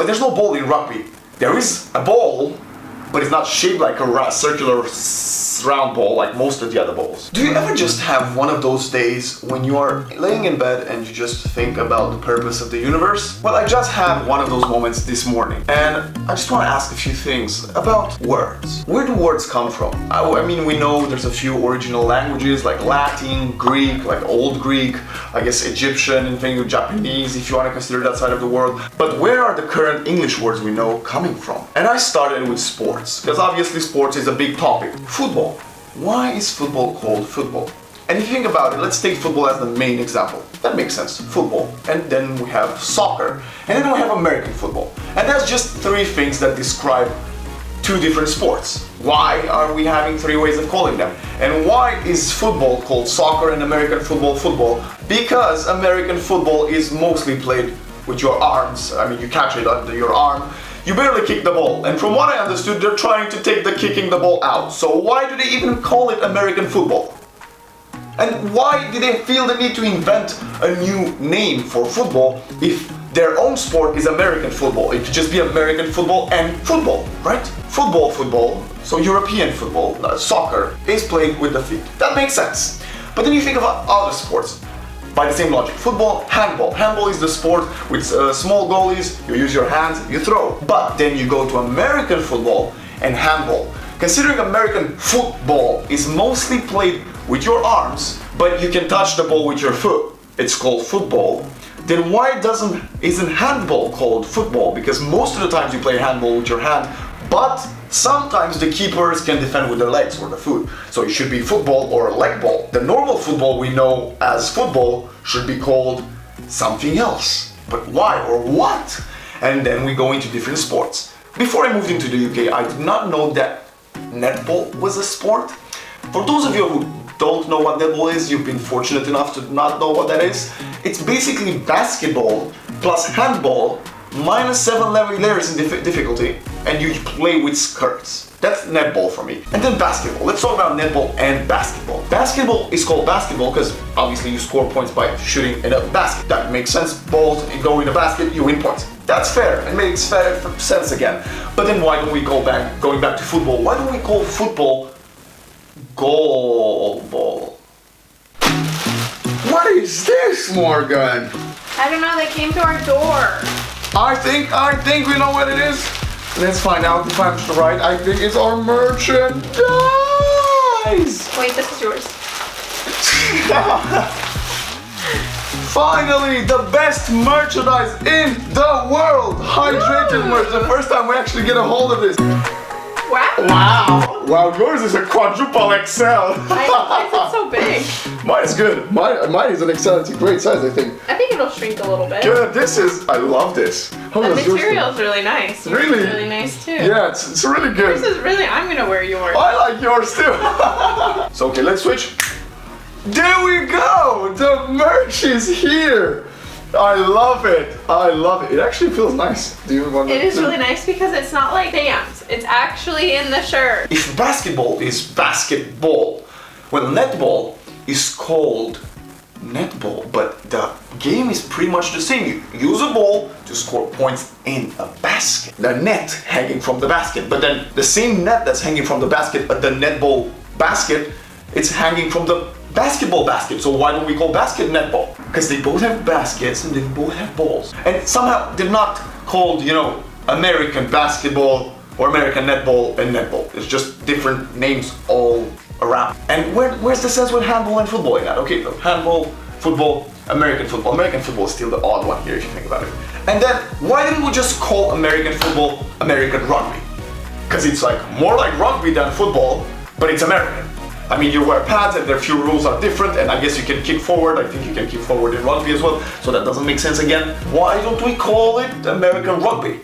Like, there's no ball in rugby. There is a ball, but it's not shaped like a circular round ball like most of the other balls. Do you ever just have one of those days when you are laying in bed and you just think about the purpose of the universe? Well, I just had one of those moments this morning, and I just want to ask a few things about words. Where do words come from? I mean, we know there's a few original languages like Latin, Greek, like Old Greek, I guess Egyptian, and things, Japanese, if you want to consider that side of the world. But where are the current English words we know coming from? And I started with sports, because obviously sports is a big topic. Football. Why is football called football? And if you think about it, let's take football as the main example. That makes sense, football. And then we have soccer. And then we have American football. And that's just three things that describe two different sports. Why are we having three ways of calling them? And why is football called soccer and American football football? Because American football is mostly played with your arms. I mean, you catch it under your arm. You barely kick the ball, and from what I understood, they're trying to take the kicking the ball out. So why do they even call it American football? And why did they feel the need to invent a new name for football if their own sport is American football? It could just be American football and football, right? Football, so European football, soccer, is played with the feet. That makes sense. But then you think about other sports. By the same logic, football, handball. Handball is the sport with small goalies, you use your hands, you throw. But then you go to American football and handball. Considering American football is mostly played with your arms, but you can touch the ball with your foot, it's called football, then why isn't handball called football? Because most of the times you play handball with your hand, but sometimes the keepers can defend with their legs or the foot. So it should be football or a leg ball. The normal football we know as football should be called something else. But why or what? And then we go into different sports. Before I moved into the UK, I did not know that netball was a sport. For those of you who don't know what netball is, you've been fortunate enough to not know what that is. It's basically basketball plus handball minus 7 layers in difficulty, and you play with skirts. That's netball for me. And then basketball. Let's talk about netball and basketball. Basketball is called basketball because obviously you score points by shooting in a basket. That makes sense. Balls go in a basket, you win points. That's fair. It makes fair sense again. But then why don't we going back to football? Why don't we call football goal ball? What is this, Morgan? I don't know, they came to our door. I think we know what it is. Let's find out if I'm right. I think it's our merchandise. Wait, this is yours. Finally, the best merchandise in the world. Hydrated merch. The first time we actually get a hold of this. Wow. Wow, yours is a quadruple XL. Why is it so big? Mine is good. Mine is an XL. It's a great size, I think. I think it'll shrink a little bit. Good. I love this. The material's really nice. Yours Really? is really nice too. Yeah, it's really good. This is really, I'm gonna wear yours. I like yours too. So okay, let's switch. There we go. The merch is here. I love it. I love it. It actually feels nice. Do you want to? It is really nice because it's not like fans. It's actually in the shirt. If basketball is basketball, well, netball is called netball, but the game is pretty much the same. You use a ball to score points in a basket. The net hanging from the basket, but then the same net that's hanging from the basket, but the netball basket, it's hanging from the basketball basket. So why don't we call basket netball? Because they both have baskets and they both have balls. And somehow they're not called, American basketball or American netball and netball. It's just different names all around. And where's the sense with handball and football in that? Okay, handball, football, American football. American football is still the odd one here if you think about it. And then why didn't we just call American football American rugby? Because it's like more like rugby than football, but it's American. I mean, you wear pads and their few rules are different, and I guess you can kick forward. I think you can kick forward in rugby as well, so that doesn't make sense again. Why don't we call it American rugby?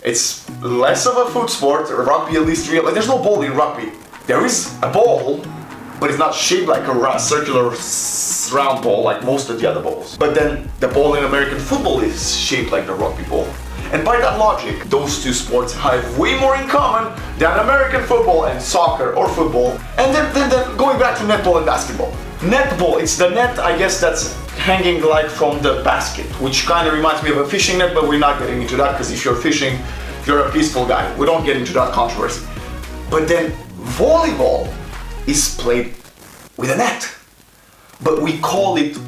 It's less of a foot sport, rugby at least real. Like, there's no ball in rugby. There is a ball, but it's not shaped like a circular round ball like most of the other balls. But then the ball in American football is shaped like the rugby ball. And by that logic, those two sports have way more in common than American football and soccer or football. And then going back to netball and basketball. Netball, it's the net, I guess that's hanging like from the basket, which kind of reminds me of a fishing net, but we're not getting into that because if you're fishing, you're a peaceful guy. We don't get into that controversy. But then volleyball is played with a net, but we call it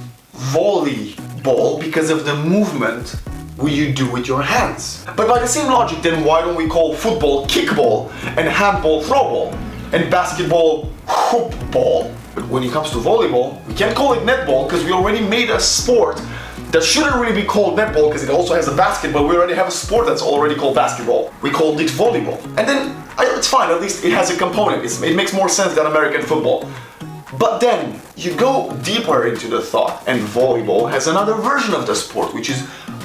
volleyball because of the movement you do with your hands. But by the same logic, then why don't we call football kickball and handball throwball and basketball hoopball? But when it comes to volleyball, we can't call it netball because we already made a sport that shouldn't really be called netball because it also has a basket, but we already have a sport that's already called basketball. We called it volleyball. And then it's fine, at least it has a component. It makes more sense than American football. But then you go deeper into the thought, and volleyball has another version of the sport, which is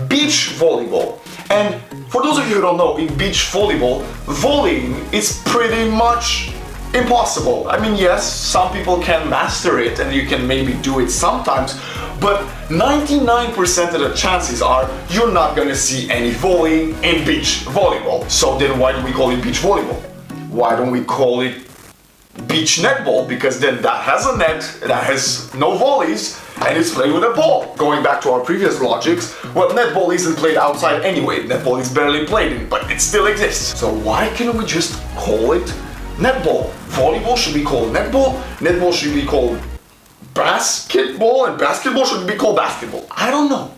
beach volleyball. And for those of you who don't know, in beach volleyball, volleying is pretty much impossible. I mean, yes, some people can master it and you can maybe do it sometimes, but 99% of the chances are you're not gonna see any volleying in beach volleyball. So then why do we call it beach volleyball? Why don't we call it beach netball? Because then that has a net, that has no volleys, and it's played with a ball. Going back to our previous logics, well, netball isn't played outside anyway. Netball is barely played in, but it still exists. So why can't we just call it netball? Volleyball should be called netball, netball should be called basketball, and basketball should be called basketball. I don't know.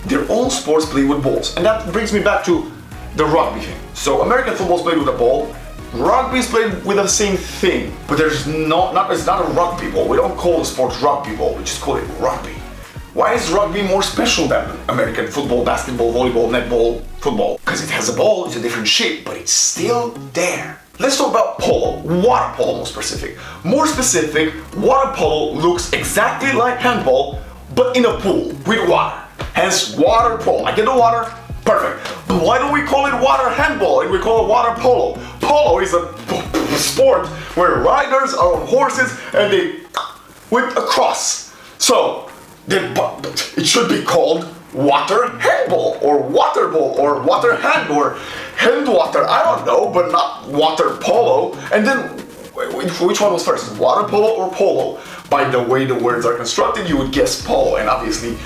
They're all sports played with balls. And that brings me back to the rugby thing. So American football is played with a ball, rugby is played with the same thing, but it's not a rugby ball. We don't call the sport rugby ball, we just call it rugby. Why is rugby more special than American football, basketball, volleyball, netball, football? Because it has a ball, it's a different shape, but it's still there. Let's talk about polo, water polo more specific. More specific, water polo looks exactly like handball, but in a pool with water. Hence, water polo. I get the water, perfect. But why don't we call it water handball and we call it water polo? Polo is a sport where riders are on horses and they whip across. So, it should be called water handball or water ball or water hand or hand water, I don't know, but not water polo. And then, which one was first, water polo or polo? By the way the words are constructed, you would guess polo, and obviously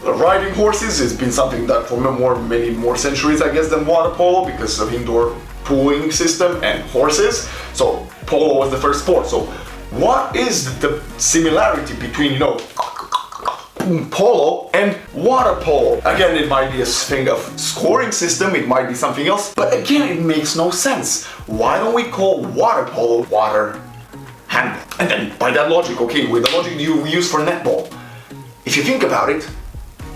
riding horses has been something that for many more centuries, I guess, than water polo because of indoor pooling system and horses. So polo was the first sport. So what is the similarity between, polo and water polo? Again, it might be a thing of scoring system, it might be something else, but again, it makes no sense. Why don't we call water polo water handball? And then by that logic, okay, with the logic you use for netball, if you think about it,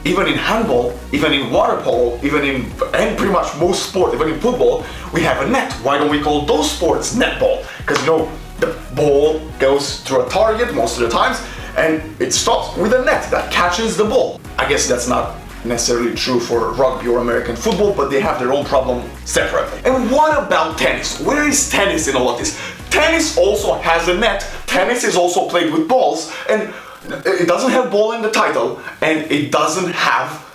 even in handball, even in water polo, and pretty much most sports, even in football, we have a net. Why don't we call those sports netball? Because the ball goes through a target most of the times, and it stops with a net that catches the ball. I guess that's not necessarily true for rugby or American football, but they have their own problem separately. And what about tennis? Where is tennis in all of this? Tennis also has a net. Tennis is also played with balls, and it doesn't have ball in the title, and it doesn't have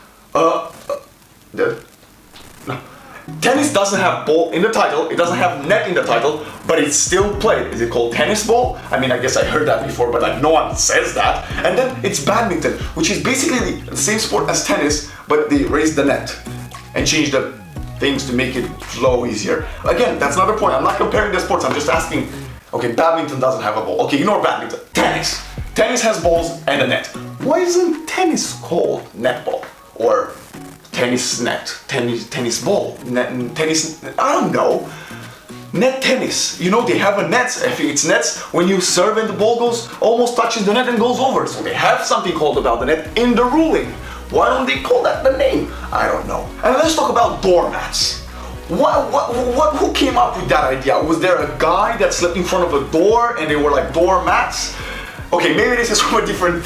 tennis doesn't have ball in the title, it doesn't have net in the title, but it's still played. Is it called tennis ball? I mean, I guess I heard that before, but no one says that. And then it's badminton, which is basically the same sport as tennis, but they raised the net and changed the things to make it flow easier. Again, that's another point. I'm not comparing the sports, I'm just asking, okay, badminton doesn't have a ball. Okay, ignore badminton. Tennis. Tennis has balls and a net. Why isn't tennis called netball? Or tennis net, tennis ball, tennis, I don't know. Net tennis, they have a net. I think it's nets when you serve and the ball almost touches the net and goes over. So they have something called about the net in the ruling. Why don't they call that the name? I don't know. And let's talk about doormats. Who came up with that idea? Was there a guy that slept in front of a door and they were like doormats? Okay, maybe this is for a different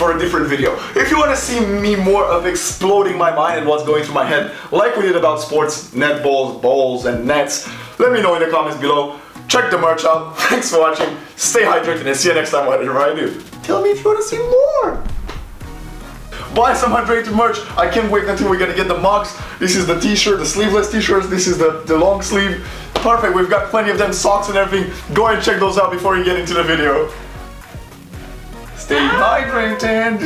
video. If you want to see me more of exploding my mind and what's going through my head, like we did about sports, netballs, balls, and nets, let me know in the comments below. Check the merch out. Thanks for watching. Stay hydrated and see you next time whatever I do. Tell me if you want to see more. Buy some hydrated merch. I can't wait until we're gonna get the mugs. This is the t-shirt, the sleeveless t-shirts. This is the long sleeve. Perfect, we've got plenty of them, socks and everything. Go and check those out before you get into the video. Stay hydrated.